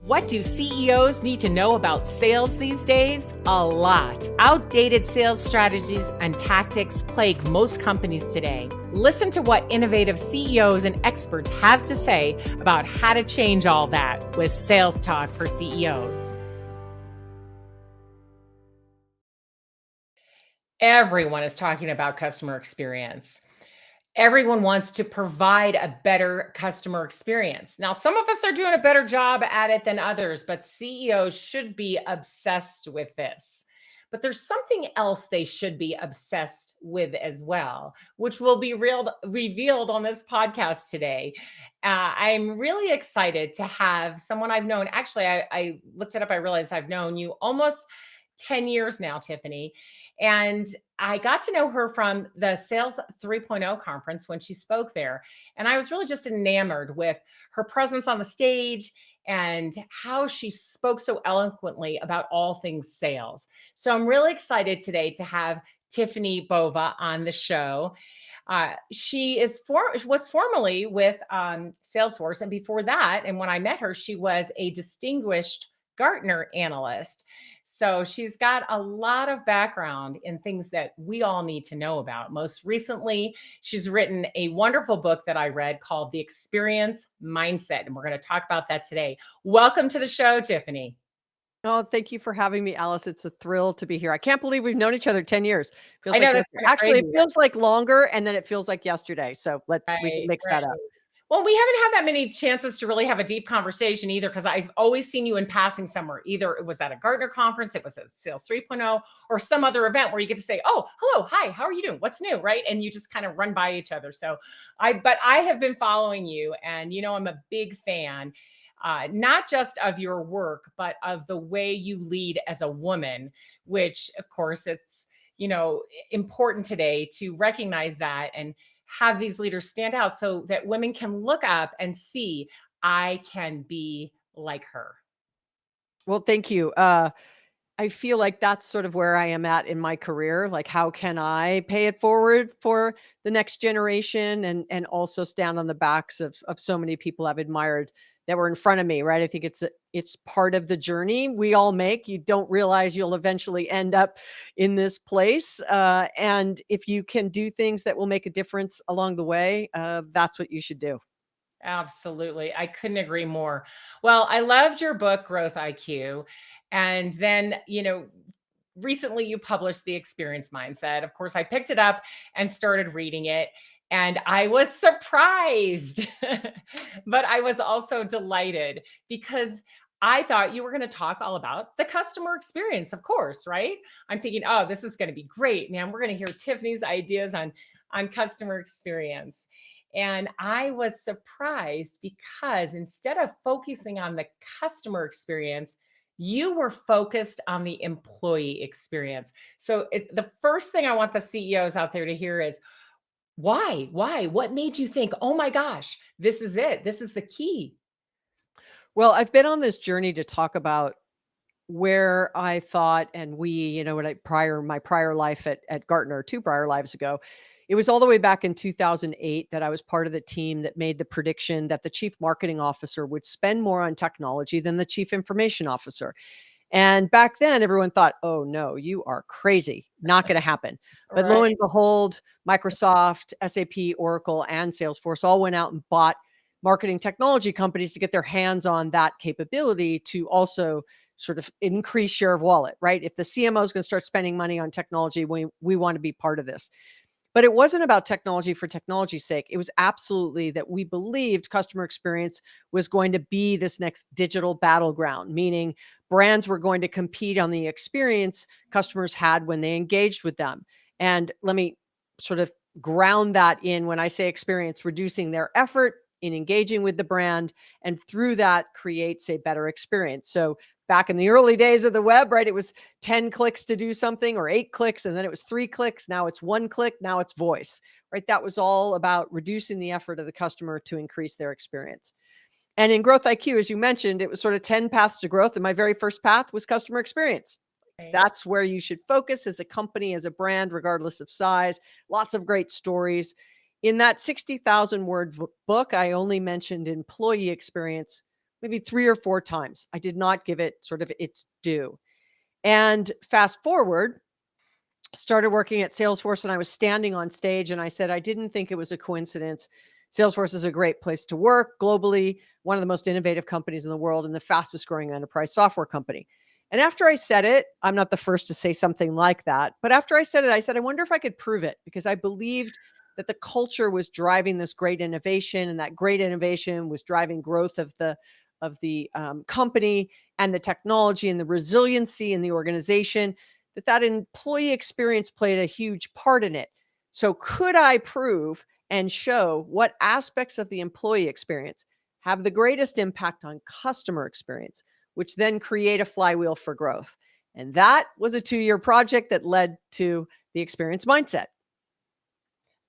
What do CEOs need to know about sales these days? A lot. Outdated sales strategies and tactics plague most companies today. Listen to what innovative CEOs and experts have to say about how to change all that with Sales Talk for CEOs. Everyone is talking about customer experience. Everyone wants to provide a better customer experience. Now, some of us are doing a better job at it than others, but CEOs should be obsessed with this. But there's something else they should be obsessed with as well, which will be revealed on this podcast today. I'm really excited to have someone I've known. Actually, I looked it up. I realized I've known you almost 10 years now, Tiffani. And I got to know her from the Sales 3.0 conference when she spoke there. And I was really just enamored with her presence on the stage and how she spoke so eloquently about all things sales. So I'm really excited today to have Tiffani Bova on the show. She was formerly with Salesforce, and before that, and when I met her, she was a distinguished Gartner analyst. So she's got a lot of background in things that we all need to know about. Most recently, she's written a wonderful book that I read called The Experience Mindset, and we're going to talk about that today. Welcome to the show, Tiffani. Oh, thank you for having me, Alice. It's a thrill to be here. I can't believe we've known each other 10 years. Feels I like know that's yesterday. kind of Actually, it crazy. feels like longer, and then it feels like yesterday. So we can Right, mix right. that up. Well, we haven't had that many chances to really have a deep conversation either, because I've always seen you in passing somewhere. Either it was at a Gartner conference, it was at Sales 3.0, or some other event where you get to say, "Oh, hello, hi, how are you doing? What's new?" Right? And you just kind of run by each other. So but I have been following you, and I'm a big fan, not just of your work, but of the way you lead as a woman, which, of course, it's important today to recognize that and have these leaders stand out so that women can look up and see, I can be like her. Well, thank you. I feel like that's sort of where I am at in my career. Like, how can I pay it forward for the next generation and also stand on the backs of so many people I've admired that were in front of me, right? I think it's part of the journey we all make. You don't realize you'll eventually end up in this place, and if you can do things that will make a difference along the way, that's what you should do. Absolutely. I couldn't agree more. Well, I loved your book, Growth IQ. And then, recently you published The Experience Mindset. Of course, I picked it up and started reading it. And I was surprised, but I was also delighted because I thought you were going to talk all about the customer experience, of course, right? I'm thinking, oh, this is going to be great, man. We're going to hear Tiffani's ideas on customer experience. And I was surprised because instead of focusing on the customer experience, you were focused on the employee experience. So the first thing I want the CEOs out there to hear is why? Why? What made you think, oh my gosh, this is it? This is the key. Well, I've been on this journey to talk about where I thought, and when my prior life at Gartner, 2 prior lives ago, it was all the way back in 2008 that I was part of the team that made the prediction that the chief marketing officer would spend more on technology than the chief information officer. And back then, everyone thought, "Oh no, you are crazy. Not going to happen." But lo Right. and behold, Microsoft, SAP, Oracle, and Salesforce all went out and bought marketing technology companies to get their hands on that capability to also sort of increase share of wallet, right? If the CMO is going to start spending money on technology, we want to be part of this. But it wasn't about technology for technology's sake. It was absolutely that we believed customer experience was going to be this next digital battleground, meaning brands were going to compete on the experience customers had when they engaged with them. And let me sort of ground that in when I say experience, reducing their effort in engaging with the brand, and through that creates a better experience. So back in the early days of the web, right, it was 10 clicks to do something or 8 clicks, and then it was 3 clicks. Now it's 1 click. Now it's voice, right? That was all about reducing the effort of the customer to increase their experience. And in Growth IQ, as you mentioned, it was sort of 10 paths to growth. And my very first path was customer experience. Right. That's where you should focus as a company, as a brand, regardless of size. Lots of great stories. In that 60,000 word book, I only mentioned employee experience maybe 3 or 4 times. I did not give it sort of its due. And fast forward, started working at Salesforce, and I was standing on stage and I said, I didn't think it was a coincidence. Salesforce is a great place to work globally, one of the most innovative companies in the world, and the fastest growing enterprise software company. And after I said it, I'm not the first to say something like that. But after I said it, I said, I wonder if I could prove it, because I believed that the culture was driving this great innovation, and that great innovation was driving growth of the company, and the technology, and the resiliency in the organization, that employee experience played a huge part in it. So could I prove and show what aspects of the employee experience have the greatest impact on customer experience, which then create a flywheel for growth? And that was a 2-year project that led to the experience mindset.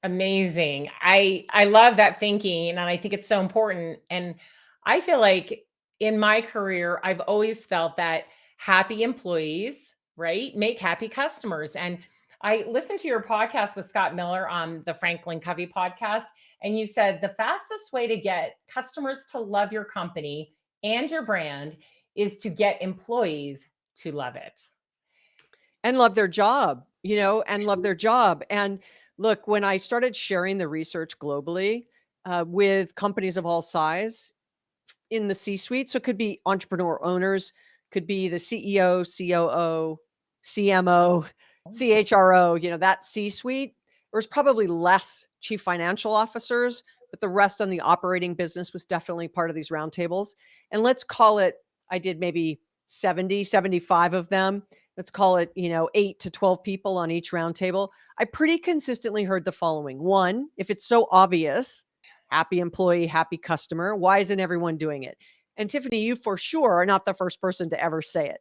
Amazing. I love that thinking, and I think it's so important. And I feel like in my career, I've always felt that happy employees, right, make happy customers. And I listened to your podcast with Scott Miller on the Franklin Covey podcast, and you said the fastest way to get customers to love your company and your brand is to get employees to love it. And love their job, and love their job. And look, when I started sharing the research globally, with companies of all size in the C-suite, so it could be entrepreneur owners, could be the CEO, COO, CMO, CHRO, that C-suite. There was probably less chief financial officers, but the rest on the operating business was definitely part of these roundtables. And let's call it, I did maybe 70, 75 of them. Let's call it, 8 to 12 people on each roundtable. I pretty consistently heard the following. One, if it's so obvious, happy employee, happy customer, why isn't everyone doing it? And Tiffani, you for sure are not the first person to ever say it.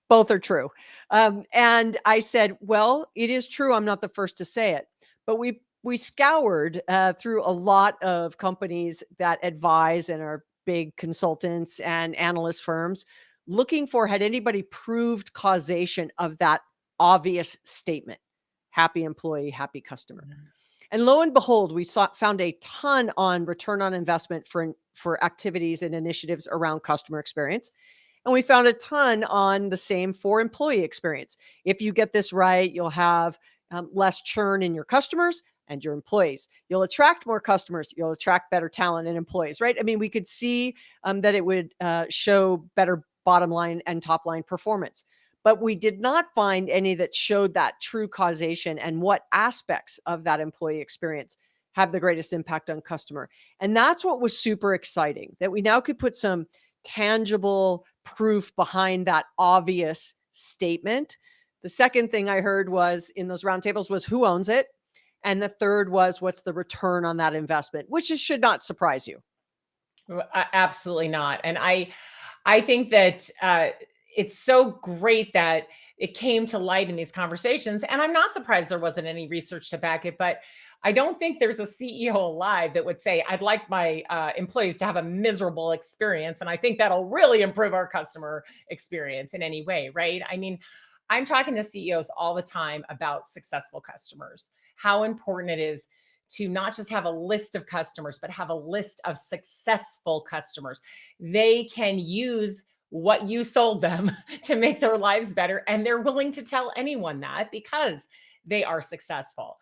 Both are true. And I said, well, it is true. I'm not the first to say it, but we scoured through a lot of companies that advise and are big consultants and analyst firms, looking for, had anybody proved causation of that obvious statement: happy employee, happy customer. And lo and behold, we found a ton on return on investment for activities and initiatives around customer experience. And we found a ton on the same for employee experience. If you get this right, you'll have less churn in your customers and your employees. You'll attract more customers. You'll attract better talent and employees, right? I mean, we could see that it would show better bottom line and top line performance. But we did not find any that showed that true causation and what aspects of that employee experience have the greatest impact on customer. And that's what was super exciting, that we now could put some tangible proof behind that obvious statement. The second thing I heard was in those roundtables was who owns it. And the third was what's the return on that investment, which should not surprise you. Absolutely not. And I think that it's so great that it came to light in these conversations. And I'm not surprised there wasn't any research to back it, but I don't think there's a CEO alive that would say, I'd like my employees to have a miserable experience. And I think that'll really improve our customer experience in any way, right? I mean, I'm talking to CEOs all the time about successful customers, how important it is to not just have a list of customers, but have a list of successful customers. They can use what you sold them to make their lives better. And they're willing to tell anyone that because they are successful.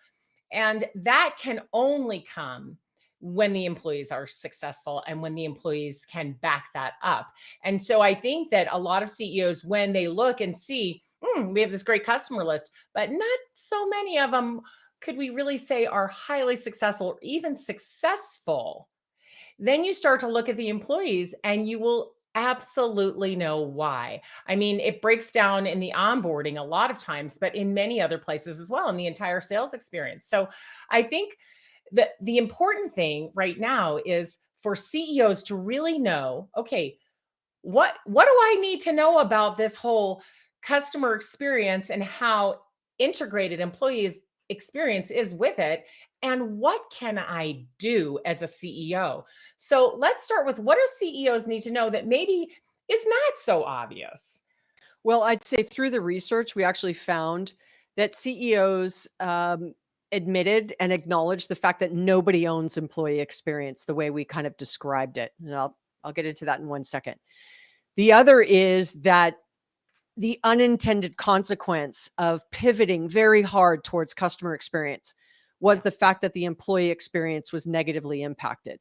And that can only come when the employees are successful and when the employees can back that up. And so I think that a lot of CEOs, when they look and see, we have this great customer list, but not so many of them could we really say are highly successful or even successful, then you start to look at the employees and you will absolutely know why. I mean, it breaks down in the onboarding a lot of times, but in many other places as well in the entire sales experience. So I think that the important thing right now is for CEOs to really know, okay, what do I need to know about this whole customer experience and how integrated employees experience is with it, and what can I do as a CEO? So let's start with, what do CEOs need to know that maybe is not so obvious? Well, I'd say through the research, we actually found that CEOs admitted and acknowledged the fact that nobody owns employee experience the way we kind of described it. And I'll I'll get into that in 1 second. The other is that the unintended consequence of pivoting very hard towards customer experience was the fact that the employee experience was negatively impacted.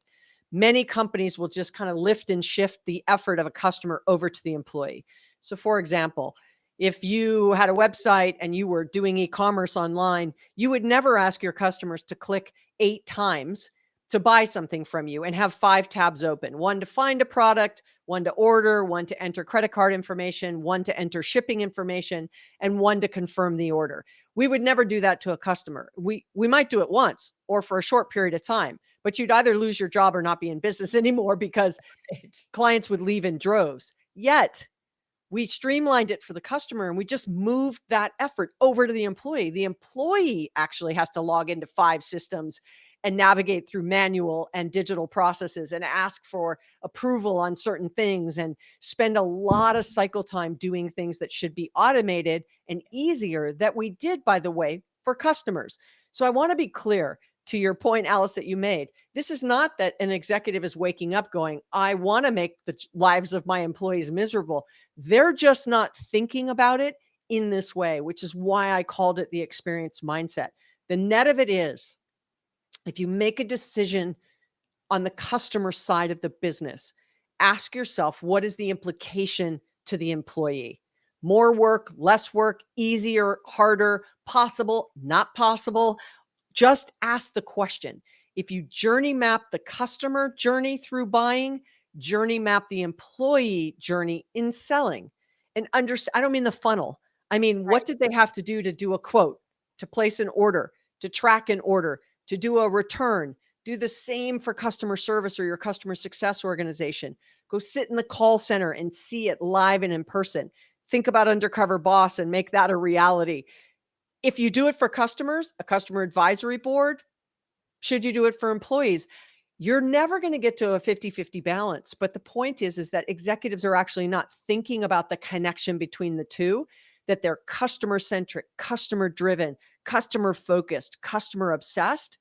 Many companies will just kind of lift and shift the effort of a customer over to the employee. So, for example, if you had a website and you were doing e-commerce online, you would never ask your customers to click 8 times to buy something from you and have 5 tabs open, one to find a product, one to order, one to enter credit card information, one to enter shipping information, and one to confirm the order. We would never do that to a customer. We might do it once or for a short period of time, but you'd either lose your job or not be in business anymore because Right. clients would leave in droves. Yet we streamlined it for the customer and we just moved that effort over to the employee. The employee actually has to log into 5 systems and navigate through manual and digital processes and ask for approval on certain things and spend a lot of cycle time doing things that should be automated and easier that we did, by the way, for customers. So I want to be clear to your point, Alice, that you made. This is not that an executive is waking up going, I want to make the lives of my employees miserable. They're just not thinking about it in this way, which is why I called it the experience mindset. The net of it is, if you make a decision on the customer side of the business, ask yourself, what is the implication to the employee? More work, less work, easier, harder, possible, not possible? Just ask the question. If you journey map the customer journey through buying, journey map the employee journey in selling, and understand, I don't mean the funnel. I mean, what did they have to do a quote, to place an order, to track an order, to do a return? Do the same for customer service or your customer success organization. Go sit in the call center and see it live and in person. Think about Undercover Boss and make that a reality. If you do it for customers, a customer advisory board, should you do it for employees? You're never going to get to a 50-50 balance. But the point is that executives are actually not thinking about the connection between the two, that they're customer centric, customer driven, customer focused, customer obsessed.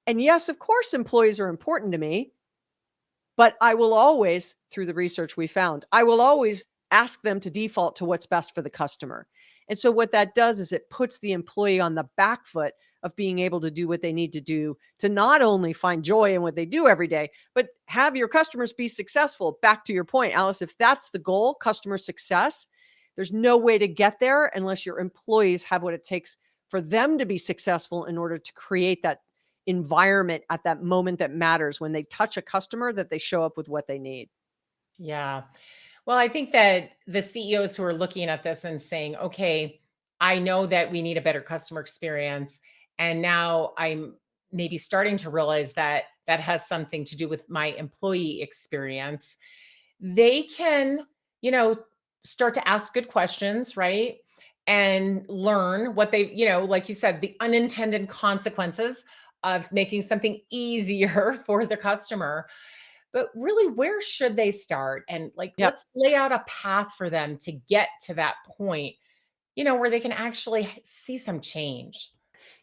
And yes, of course, employees are important to me, but I will always, through the research we found, I will always ask them to default to what's best for the customer. And so what that does is it puts the employee on the back foot of being able to do what they need to do to not only find joy in what they do every day, but have your customers be successful. Back to your point, Alice, if that's the goal, customer success, there's no way to get there unless your employees have what it takes for them to be successful in order to create that environment at that moment that matters when they touch a customer, that they show up with what they need. Yeah. Well, I think that the CEOs who are looking at this and saying, okay, I know that we need a better customer experience. And now I'm maybe starting to realize that that has something to do with my employee experience. They can, you know, start to ask good questions, right? And learn what they, like you said, the unintended consequences of making something easier for the customer. But really, where should they start? And like, Yep. let's lay out a path for them to get to that point, where they can actually see some change.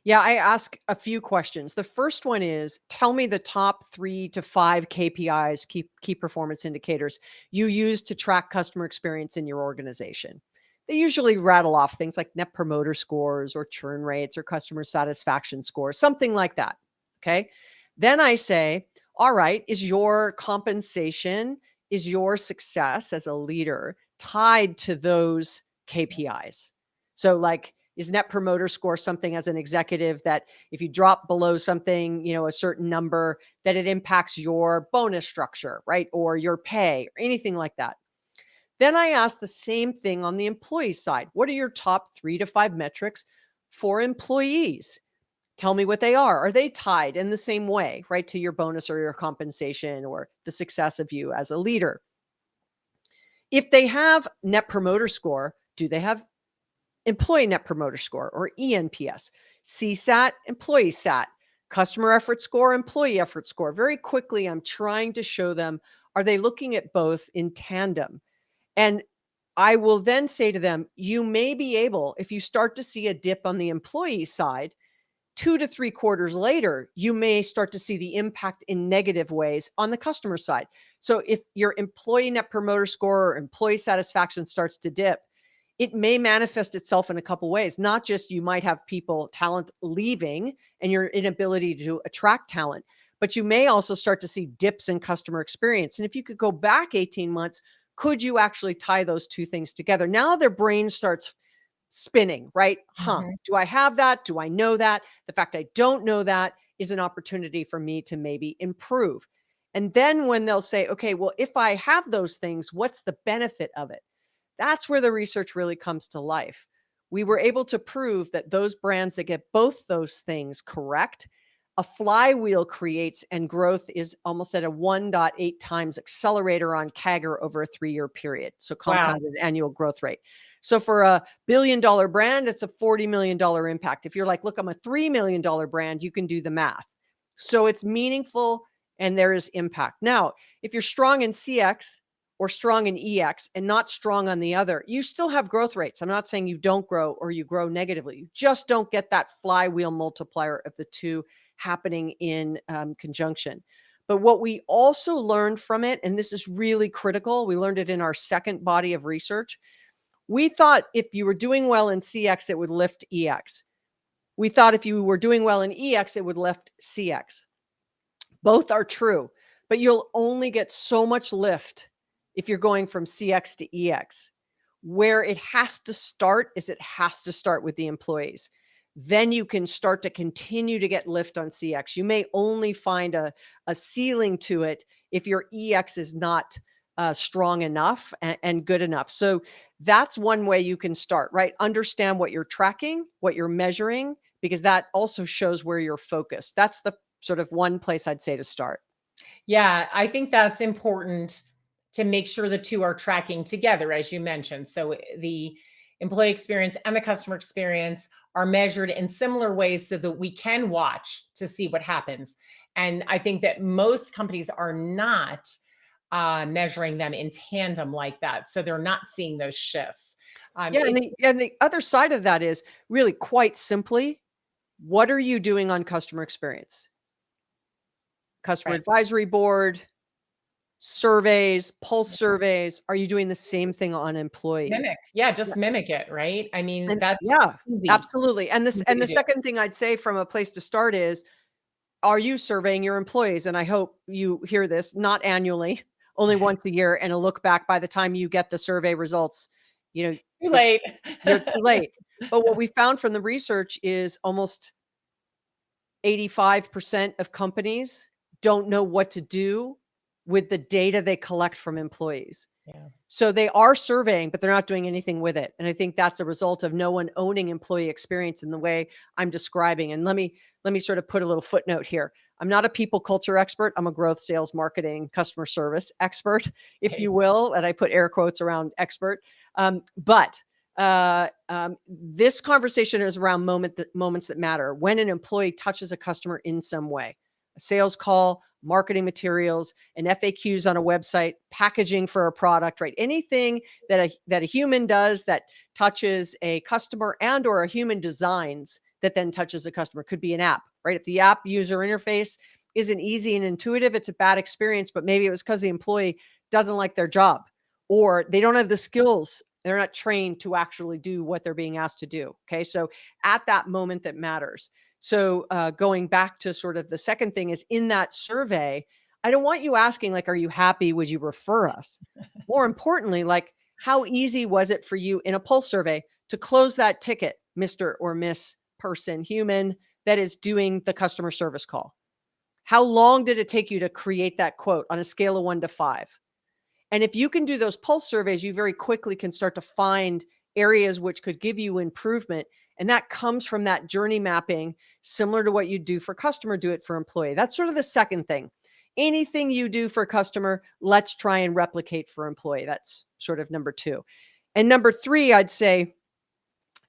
Yeah, I ask a few questions. The first one is, tell me the top 3 to 5 KPIs, key performance indicators, you use to track customer experience in your organization. They usually rattle off things like net promoter scores or churn rates or customer satisfaction scores, something like that. Okay. Then I say, all right, is your compensation, is your success as a leader tied to those KPIs? So, like, is net promoter score something as an executive that if you drop below something, a certain number, that it impacts your bonus structure, right? Or your pay or anything like that. Then I ask the same thing on the employee side. What are your top 3 to 5 metrics for employees? Tell me what they are. Are they tied in the same way, right, to your bonus or your compensation or the success of you as a leader? If they have net promoter score, do they have employee net promoter score or ENPS, CSAT, employee SAT, customer effort score, employee effort score? Very quickly, I'm trying to show them, are they looking at both in tandem? And I will then say to them, you may be able, if you start to see a dip on the employee side, 2 to 3 quarters later, you may start to see the impact in negative ways on the customer side. So if your employee net promoter score or employee satisfaction starts to dip, it may manifest itself in a couple ways. Not just you might have talent leaving and your inability to attract talent, but you may also start to see dips in customer experience. And if you could go back 18 months, could you actually tie those two things together? Now their brain starts spinning, right? Mhm. Do I have that? Do I know that? The fact I don't know that is an opportunity for me to maybe improve. And then when they'll say, okay, well, if I have those things, what's the benefit of it? That's where the research really comes to life. We were able to prove that those brands that get both those things correct, a flywheel creates and growth is almost at a 1.8 times accelerator on CAGR over a 3-year period. So Wow. compounded annual growth rate. So for a $1 billion brand, it's a $40 million impact. If you're like, look, I'm a $3 million brand, you can do the math. So it's meaningful and there is impact. Now, if you're strong in CX, or strong in EX and not strong on the other, you still have growth rates. I'm not saying you don't grow or you grow negatively. You just don't get that flywheel multiplier of the two happening in conjunction. But what we also learned from it, and this is really critical, we learned it in our second body of research. We thought if you were doing well in CX, it would lift EX. We thought if you were doing well in EX, it would lift CX. Both are true, but you'll only get so much lift if you're going from CX to EX. Where it has to start is it has to start with the employees. Then you can start to continue to get lift on CX. You may only find a ceiling to it if your EX is not strong enough and good enough. So that's one way you can start, right? Understand what you're tracking, what you're measuring, because that also shows where you're focused. That's the sort of one place I'd say to start. Yeah, I think that's important to make sure the two are tracking together, as you mentioned. So the employee experience and the customer experience are measured in similar ways so that we can watch to see what happens. And I think that most companies are not measuring them in tandem like that. So they're not seeing those shifts. Yeah, and It's the other side of that is really quite simply, what are you doing on customer experience? Customer right. advisory board, surveys, pulse surveys. Are you doing the same thing on employee? Mimic. Yeah, Yeah, just mimic it, right? I mean, and that's yeah, easy, absolutely. And this easy and to the do. second thing I'd say from a place to start is, are you surveying your employees? And I hope you hear this not annually, only once a year, and a look back by the time you get the survey results. You know, Too late. you're too late. But what we found from the research is almost 85% of companies don't know what to do with the data they collect from employees. Yeah. So they are surveying, but they're not doing anything with it. And I think that's a result of no one owning employee experience in the way I'm describing. And let me sort of put a little footnote here. I'm not a people culture expert. I'm a growth, sales, marketing, customer service expert, if Okay. you will. And I put air quotes around expert. But this conversation is around moments that matter. When an employee touches a customer in some way, a sales call, marketing materials, an FAQs on a website, packaging for a product, right? Anything that a human does that touches a customer and or a human designs that then touches a customer. Could be an app, right? If the app user interface isn't easy and intuitive, it's a bad experience, but maybe it was because the employee doesn't like their job or they don't have the skills. They're not trained to actually do what they're being asked to do. Okay. So at that moment that matters. So going back to sort of the second thing is in that survey, I don't want you asking, like, are you happy? Would you refer us? More importantly, like, how easy was it for you in a pulse survey to close that ticket, Mr. or Miss person, human that is doing the customer service call? How long did it take you to create that quote on a scale of 1 to 5? And if you can do those pulse surveys, you very quickly can start to find areas which could give you improvement. And that comes from that journey mapping, similar to what you do for customer, do it for employee. That's sort of the second thing. Anything you do for customer, let's try and replicate for employee. That's sort of number two. And number three, I'd say,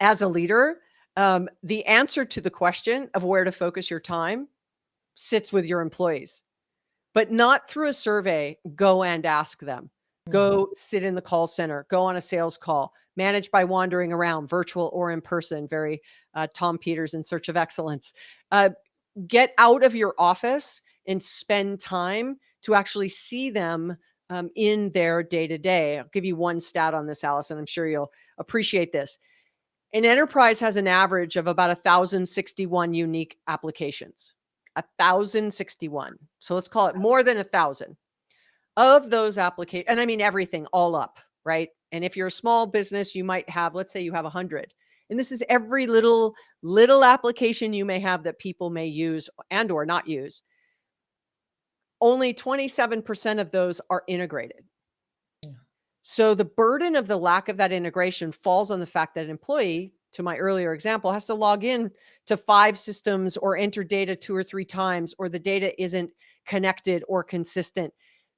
as a leader, the answer to the question of where to focus your time sits with your employees, but not through a survey. Go and ask them. Mhm. Go sit in the call center, go on a sales call, manage by wandering around, virtual or in person. Very Tom Peters in Search of Excellence. Uh, get out of your office and spend time to actually see them in their day to day. I'll give you one stat on this, Allison. I'm sure you'll appreciate this. An enterprise has an average of about 1,061 unique applications. 1,061. So let's call it more than 1,000 of those applications. And I mean everything all up, right? And if you're a small business, you might have, let's say you have 100. And this is every little application you may have that people may use and or not use. Only 27% of those are integrated. Yeah. So the burden of the lack of that integration falls on the fact that an employee, to my earlier example, has to log in to 5 systems or enter data 2 or 3 times, or the data isn't connected or consistent.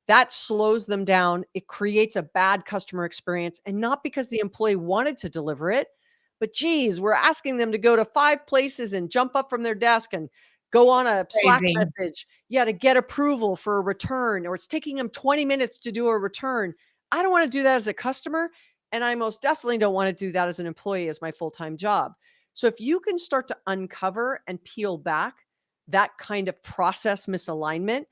That slows them down. It creates a bad customer experience, and not because the employee wanted to deliver it, but geez, we're asking them to go to 5 places and jump up from their desk and go on a Slack Crazy. message, yeah, to get approval for a return, or it's taking them 20 minutes to do a return. I don't want to do that as a customer. And I most definitely don't want to do that as an employee as my full time job. So if you can start to uncover and peel back that kind of process misalignment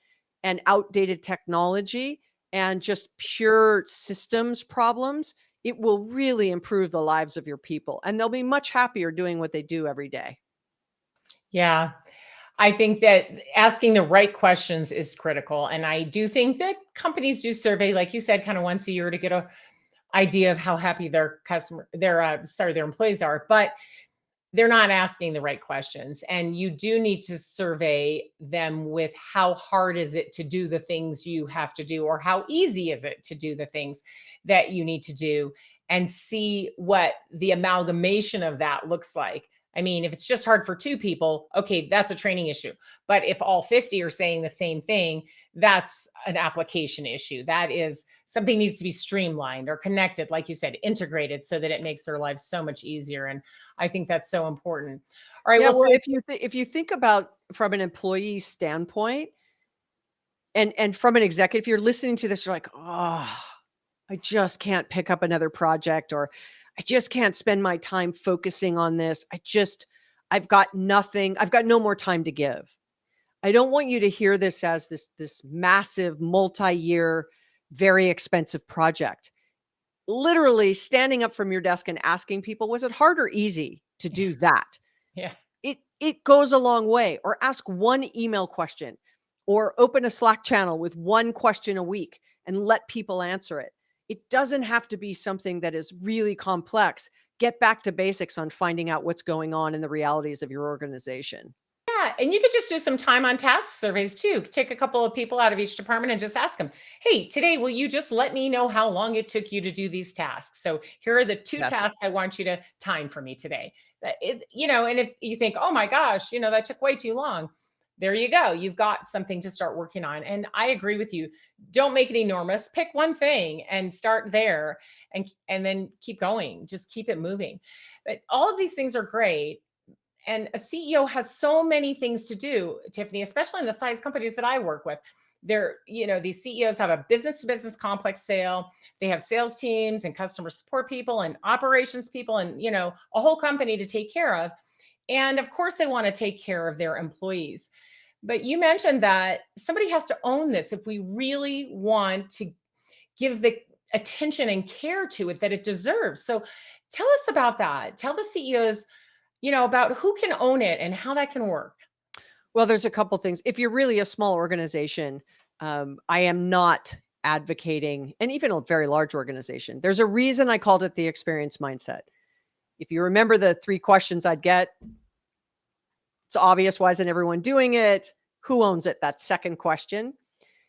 and outdated technology and just pure systems problems, it will really improve the lives of your people. And they'll be much happier doing what they do every day. Yeah. I think that asking the right questions is critical. And I do think that companies do survey, like you said, kind of once a year to get a idea of how happy their employees are. But they're not asking the right questions, and you do need to survey them with how hard is it to do the things you have to do, or how easy is it to do the things that you need to do, and see what the amalgamation of that looks like. I mean, if it's just hard for 2 people, okay, that's a training issue. But if all 50 are saying the same thing, that's an application issue. That is something needs to be streamlined or connected, like you said, integrated, so that it makes their lives so much easier. And I think that's so important. All right, Yeah, well, well, so if you think about from an employee standpoint and from an executive, if you're listening to this, you're like, oh, I just can't pick up another project, or I just can't spend my time focusing on this. I've got nothing. I've got no more time to give. I don't want you to hear this as this massive multi-year, very expensive project. Literally standing up from your desk and asking people, was it hard or easy to yeah, do that? yeah. It goes a long way. Or ask one email question, or open a Slack channel with one question a week and let people answer it. It doesn't have to be something that is really complex. Get back to basics on finding out what's going on in the realities of your organization. Yeah, and you could just do some time on task surveys too. Take a couple of people out of each department and just ask them, "Hey, today will you just let me know how long it took you to do these tasks? So here are the 2 Fantastic. tasks I want you to time for me today." And if you think, "Oh my gosh, that took way too long." There you go. You've got something to start working on. And I agree with you. Don't make it enormous. Pick one thing and start there, and then keep going. Just keep it moving. But all of these things are great, and a CEO has so many things to do, Tiffany, especially in the size companies that I work with. These CEOs have a business to business complex sale. They have sales teams and customer support people and operations people and, a whole company to take care of. And of course, they want to take care of their employees. But you mentioned that somebody has to own this if we really want to give the attention and care to it that it deserves. So tell us about that. Tell the CEOs about who can own it and how that can work. Well, there's a couple things. If you're really a small organization, I am not advocating, and even a very large organization, there's a reason I called it the experience mindset. If you remember the 3 questions I'd get, it's obvious. Why isn't everyone doing it? Who owns it? That second question.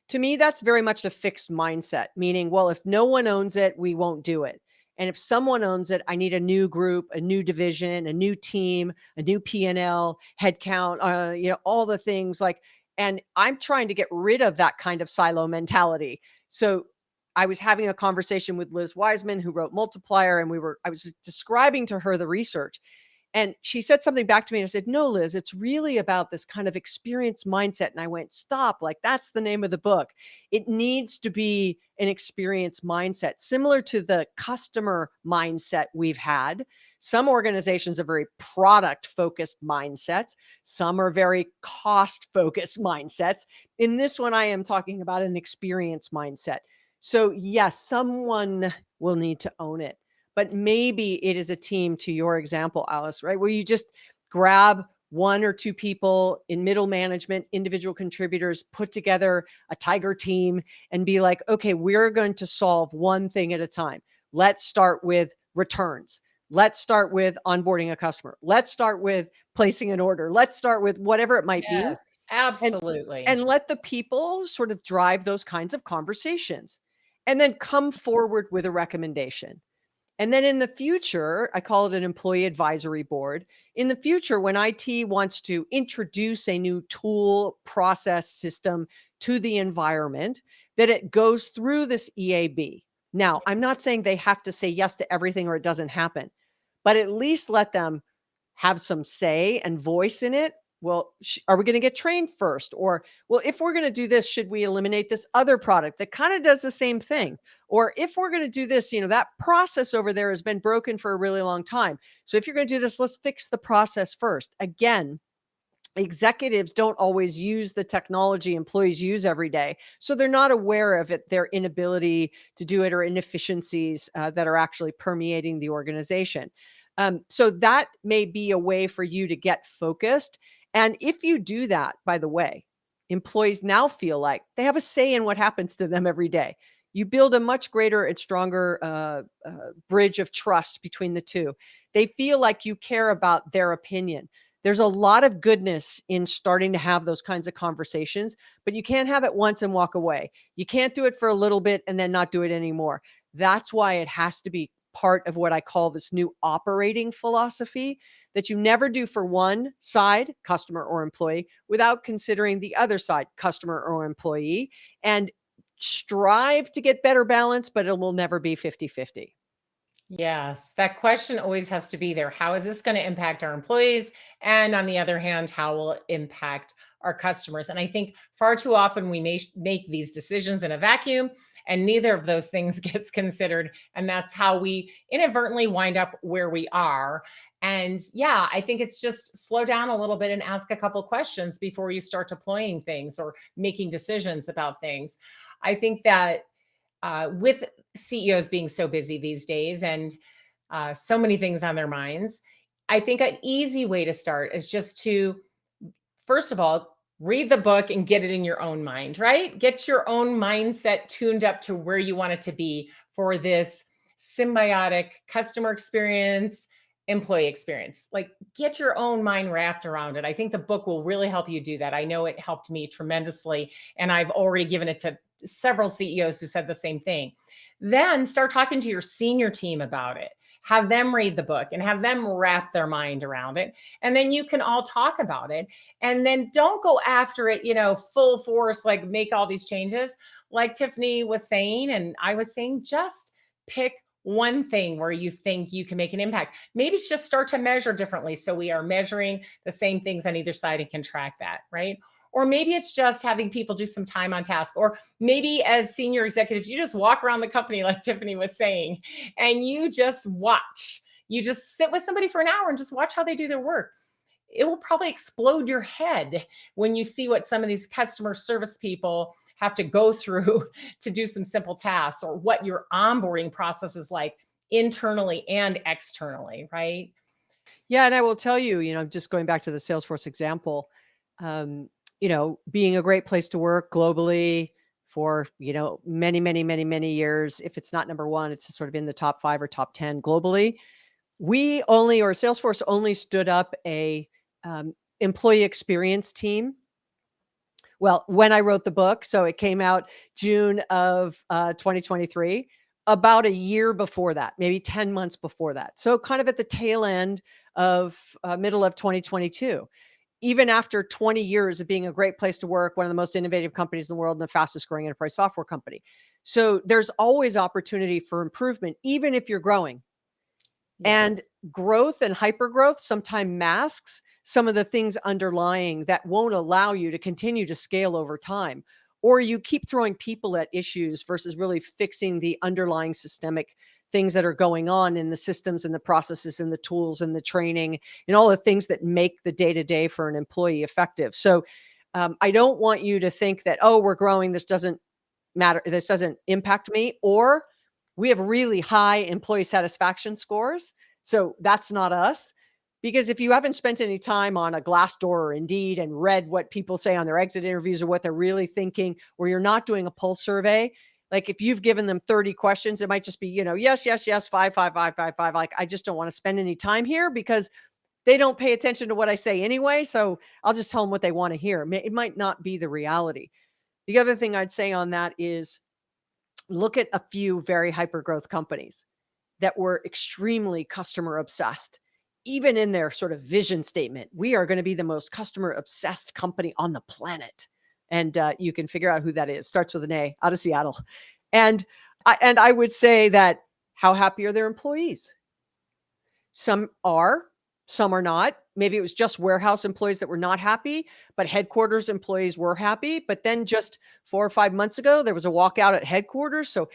To me, that's very much a fixed mindset, meaning, well, if no one owns it, we won't do it. And if someone owns it, I need a new group, a new division, a new team, a new P&L, headcount, all the things like, and I'm trying to get rid of that kind of silo mentality. So I was having a conversation with Liz Wiseman, who wrote Multiplier, and I was describing to her the research. And she said something back to me, and I said, "No, Liz, it's really about this kind of experience mindset." And I went, "Stop, like that's the name of the book. It needs to be an experience mindset, similar to the customer mindset we've had. Some organizations are very product focused mindsets, some are very cost focused mindsets. In this one, I am talking about an experience mindset. So, yes, someone will need to own it, but maybe it is a team, to your example, Alice, right? Where you just grab one or two people in middle management, individual contributors, put together a tiger team and be like, okay, we're going to solve one thing at a time. Let's start with returns. Let's start with onboarding a customer. Let's start with placing an order. Let's start with whatever it might be. Yes, And absolutely. and let the people sort of drive those kinds of conversations. And then come forward with a recommendation. And then in the future, I call it an employee advisory board. In the future, when IT wants to introduce a new tool, process, system to the environment, that it goes through this EAB. Now, I'm not saying they have to say yes to everything or it doesn't happen, but at least let them have some say and voice in it. Well, are we going to get trained first? Or, well, if we're going to do this, should we eliminate this other product that kind of does the same thing? Or if we're going to do this, that process over there has been broken for a really long time. So if you're going to do this, let's fix the process first. Again, executives don't always use the technology employees use every day. So they're not aware of it, their inability to do it or inefficiencies that are actually permeating the organization. So that may be a way for you to get focused. And if you do that, by the way, employees now feel like they have a say in what happens to them every day. You build a much greater and stronger bridge of trust between the two. They feel like you care about their opinion. There's a lot of goodness in starting to have those kinds of conversations, but you can't have it once and walk away. You can't do it for a little bit and then not do it anymore. That's why it has to be part of what I call this new operating philosophy that you never do for one side, customer or employee, without considering the other side, customer or employee, and strive to get better balance, but it will never be 50-50. Yes, that question always has to be there. How is this going to impact our employees? And on the other hand, how will it impact our customers? And I think far too often we make these decisions in a vacuum and neither of those things gets considered. And that's how we inadvertently wind up where we are. And yeah, I think it's just slow down a little bit and ask a couple questions before you start deploying things or making decisions about things. I think that with CEOs being so busy these days and so many things on their minds, I think an easy way to start is just to, first of all, read the book and get it in your own mind, right? Get your own mindset tuned up to where you want it to be for this symbiotic customer experience, employee experience. Like, get your own mind wrapped around it. I think the book will really help you do that. I know it helped me tremendously, and I've already given it to several CEOs who said the same thing. Then start talking to your senior team about it. Have them read the book and have them wrap their mind around it. And then you can all talk about it. And then don't go after it, full force, like make all these changes. Like Tiffani was saying, and I was saying, just pick one thing where you think you can make an impact. Maybe it's just start to measure differently. So we are measuring the same things on either side and can track that, right? Or maybe it's just having people do some time on task. Or maybe as senior executives, you just walk around the company, like Tiffani was saying, and you just watch. You just sit with somebody for an hour and just watch how they do their work. It will probably explode your head when you see what some of these customer service people have to go through to do some simple tasks, or what your onboarding process is like internally and externally, right? Yeah, and I will tell you, just going back to the Salesforce example, being a great place to work globally for, many, many, many, many years. If it's not number one, it's sort of in the top 5 or top 10 globally. Salesforce only stood up a employee experience team. Well, when I wrote the book, so it came out June of 2023, about a year before that, maybe 10 months before that. So kind of at the tail end of middle of 2022. Even after 20 years of being a great place to work, one of the most innovative companies in the world and the fastest growing enterprise software company. So there's always opportunity for improvement, even if you're growing. And Yes. growth and hypergrowth sometimes masks some of the things underlying that won't allow you to continue to scale over time. Or you keep throwing people at issues versus really fixing the underlying systemic things that are going on in the systems and the processes and the tools and the training and all the things that make the day to day for an employee effective. So I don't want you to think that, oh, we're growing, this doesn't matter, this doesn't impact me, or we have really high employee satisfaction scores, so that's not us. Because if you haven't spent any time on a Glassdoor or Indeed and read what people say on their exit interviews or what they're really thinking, or you're not doing a pulse survey, like if you've given them 30 questions, it might just be, yes, yes, yes, five, five, five, five, five. Like, I just don't want to spend any time here because they don't pay attention to what I say anyway. So I'll just tell them what they want to hear. It might not be the reality. The other thing I'd say on that is look at a few very hyper growth companies that were extremely customer obsessed. Even in their sort of vision statement, we are going to be the most customer obsessed company on the planet. And you can figure out who that is. Starts with an A, out of Seattle. And I would say that how happy are their employees? Some are, some are not. Maybe it was just warehouse employees that were not happy, but headquarters employees were happy. But then just 4 or 5 months ago, there was a walkout at headquarters. So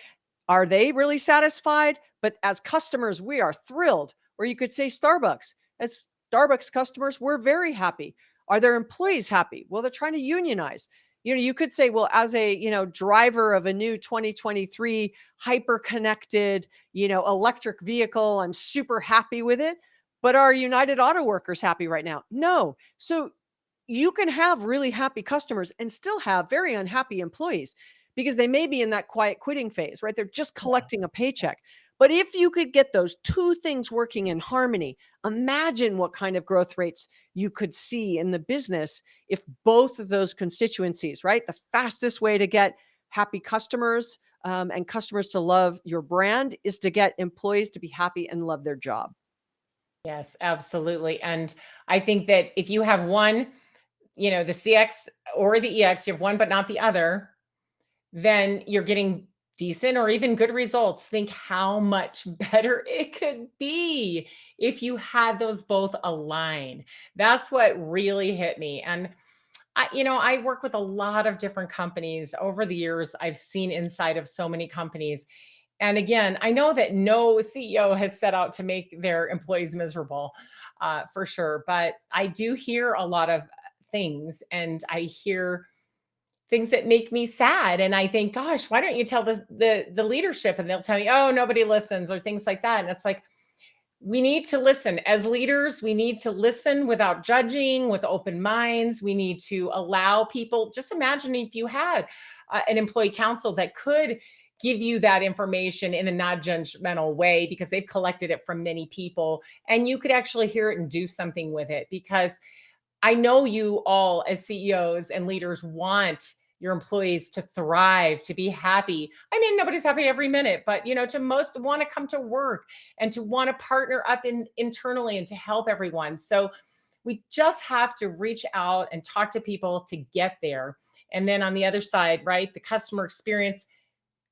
are they really satisfied? But as customers, we are thrilled. Or you could say Starbucks. As Starbucks customers, we're very happy. Are their employees happy? Well, they're trying to unionize. You could say, well, as a, driver of a new 2023 hyper connected, electric vehicle, I'm super happy with it. But are United Auto Workers happy right now? No. So you can have really happy customers and still have very unhappy employees because they may be in that quiet quitting phase, right? They're just collecting a paycheck. But if you could get those two things working in harmony, imagine what kind of growth rates you could see in the business if both of those constituencies, right? The fastest way to get happy customers and customers to love your brand is to get employees to be happy and love their job. Yes, absolutely. And I think that if you have one, the CX or the EX, you have one but not the other, then you're getting decent or even good results. Think how much better it could be if you had those both aligned. That's what really hit me. And I work with a lot of different companies over the years. I've seen inside of so many companies. And again, I know that no CEO has set out to make their employees miserable, for sure. But I do hear a lot of things, and I hear things that make me sad. And I think, gosh, why don't you tell the leadership? And they'll tell me, oh, nobody listens, or things like that. And it's like, we need to listen as leaders. We need to listen without judging, with open minds. We need to allow people. Just imagine if you had an employee council that could give you that information in a non-judgmental way because they've collected it from many people, and you could actually hear it and do something with it. Because I know you all as CEOs and leaders want your employees to thrive, to be happy. I mean, nobody's happy every minute, but to most want to come to work and to want to partner up internally and to help everyone. So we just have to reach out and talk to people to get there. And then on the other side, right, the customer experience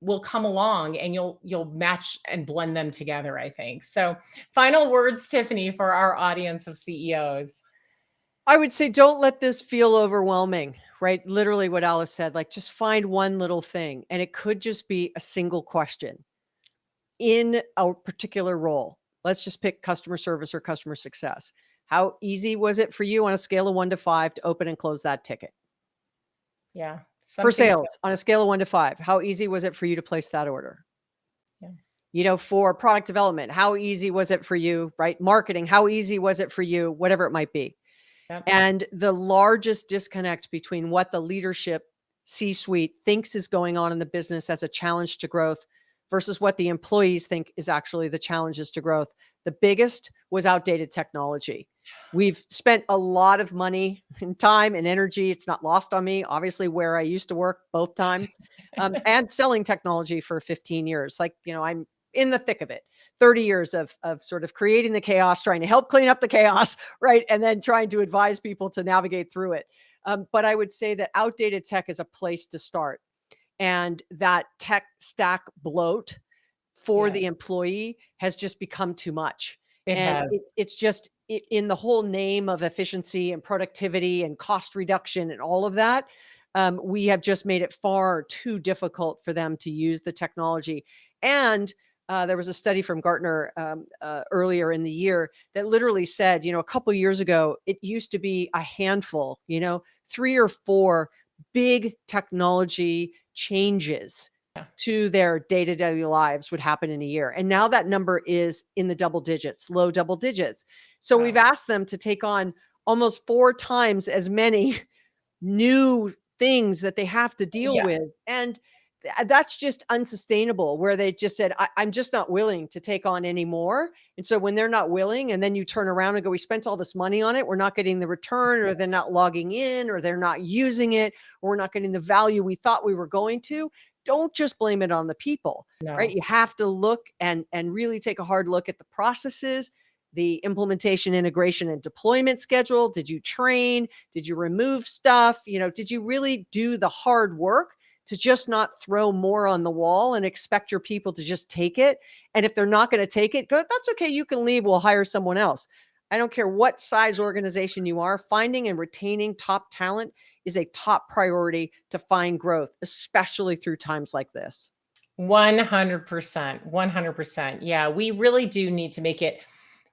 will come along and you'll match and blend them together, I think. So final words, Tiffani, for our audience of CEOs. I would say don't let this feel overwhelming, right? Literally what Alice said, like just find one little thing. And it could just be a single question in a particular role. Let's just pick customer service or customer success. How easy was it for you on a scale of 1 to 5 to open and close that ticket? Yeah. For Something sales, on a scale of 1 to 5, how easy was it for you to place that order? Yeah. For product development, how easy was it for you, right? Marketing, how easy was it for you? Whatever it might be. Yep. And the largest disconnect between what the leadership C-suite thinks is going on in the business as a challenge to growth versus what the employees think is actually the challenges to growth. The biggest was outdated technology. We've spent a lot of money and time and energy. It's not lost on me, obviously, where I used to work both times, and selling technology for 15 years. Like, I'm in the thick of it. 30 years of sort of creating the chaos, trying to help clean up the chaos, right? And then trying to advise people to navigate through it. But I would say that outdated tech is a place to start. And that tech stack bloat for the Yes. employee has just become too much. It And has. it's just in the whole name of efficiency and productivity and cost reduction and all of that, we have just made it far too difficult for them to use the technology. And there was a study from Gartner earlier in the year that literally said, a couple years ago, it used to be a handful, 3 or 4 big technology changes Yeah. to their day-to-day lives would happen in a year. And now that number is in the double digits, low double digits. So we've Wow. asked them to take on almost 4 times as many new things that they have to deal Yeah. with. And that's just unsustainable, where they just said, I'm just not willing to take on any more. And so when they're not willing, and then you turn around and go, we spent all this money on it, we're not getting the return, or they're not logging in, or they're not using it, or we're not getting the value we thought we were going to. Don't just blame it on the people, right? No. You have to look and really take a hard look at the processes, the implementation, integration, and deployment schedule. Did you train? Did you remove stuff? Did you really do the hard work to just not throw more on the wall and expect your people to just take it? And if they're not going to take it, go, that's okay. You can leave. We'll hire someone else. I don't care what size organization you are, finding and retaining top talent is a top priority to find growth, especially through times like this. 100%. 100%. Yeah, we really do need to make it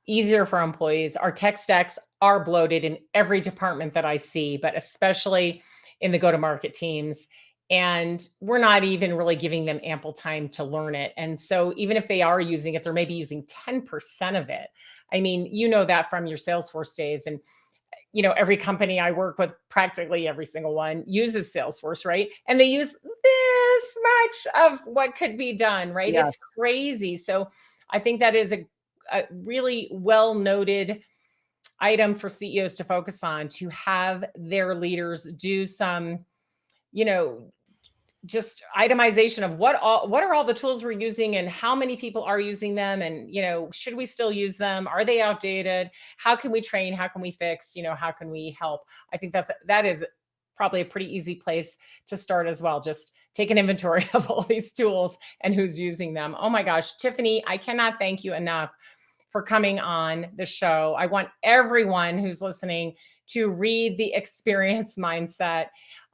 easier for employees. Our tech stacks are bloated in every department that I see, but especially in the go-to-market teams. And we're not even really giving them ample time to learn it. And so even if they are using it, they're maybe using 10% of it. I mean, you know that from your Salesforce days. And every company I work with, practically every single one uses Salesforce, right? And they use this much of what could be done, right? It's Yes. crazy. So I think that is a really well noted item for CEOs to focus on, to have their leaders do some, you know, just itemization of what are all the tools we're using and how many people are using them, and should we still use them, are they outdated, how can we train, how can we fix, how can we help. I think that is probably a pretty easy place to start as well. Just take an inventory of all these tools and who's using them. Oh my gosh, Tiffani, I cannot thank you enough for coming on the show. I want everyone who's listening to read The Experience Mindset.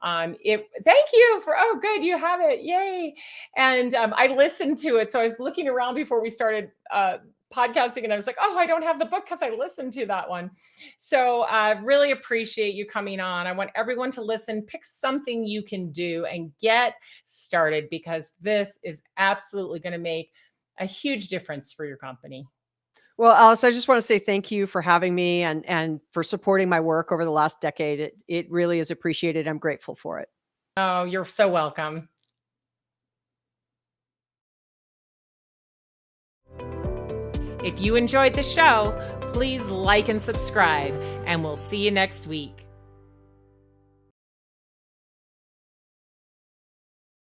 Thank you for, oh, good, you have it. Yay. And I listened to it. So I was looking around before we started podcasting, and I was like, oh, I don't have the book because I listened to that one. So I really appreciate you coming on. I want everyone to listen, pick something you can do and get started, because this is absolutely going to make a huge difference for your company. Well, Alice, I just want to say thank you for having me and for supporting my work over the last decade. It really is appreciated. I'm grateful for it. Oh, you're so welcome. If you enjoyed the show, please like and subscribe, and we'll see you next week.